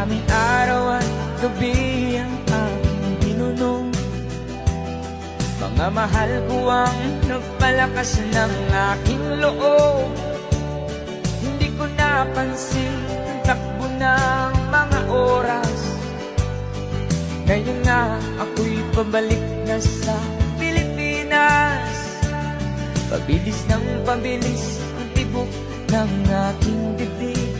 Daming araw at gabi ang aking binunong. Mga mahal ko ang nagpalakas ng aking loob. Hindi ko napansin ang takbo ng mga oras. Ngayon nga ako'y pabalik na sa Pilipinas. Pabilis ng pabilis ang tibok ng aking dibdib,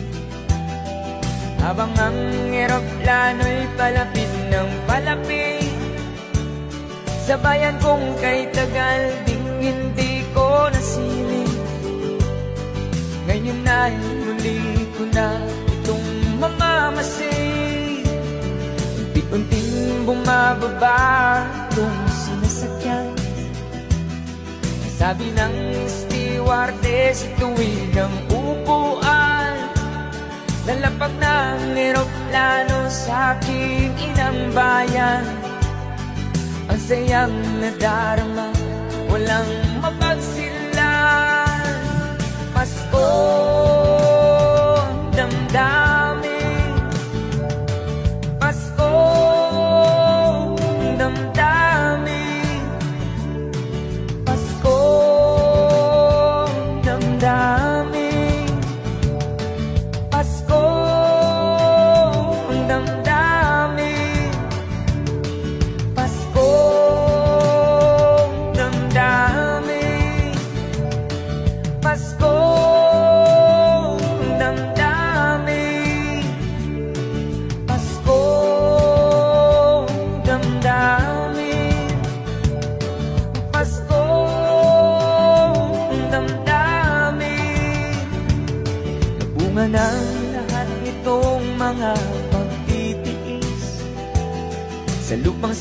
habang ang eroplano'y palapit ng palapit sa bayan kong kay Tagal ding hindi ko nasilip. Ngayon ay muli ko na itong mamamasid. Unti-unting bumababa itong sinasakyan. Sabi ng stewardess, tuwid ang upuan. Lalapag ng eroplano sa aking inang bayan. Ang sayang nadarama, walang mapagsilan. Pasko ang damdamin, Pasko ang damdamin, Pasko ang damdamin, Pasko ang damdamin, Pasko ang damdamin, Pasko ang damdamin, Pasko ang damdamin, Pasko ang damdamin. Nabunga ng lahat itong mga pagtitiis sa lupang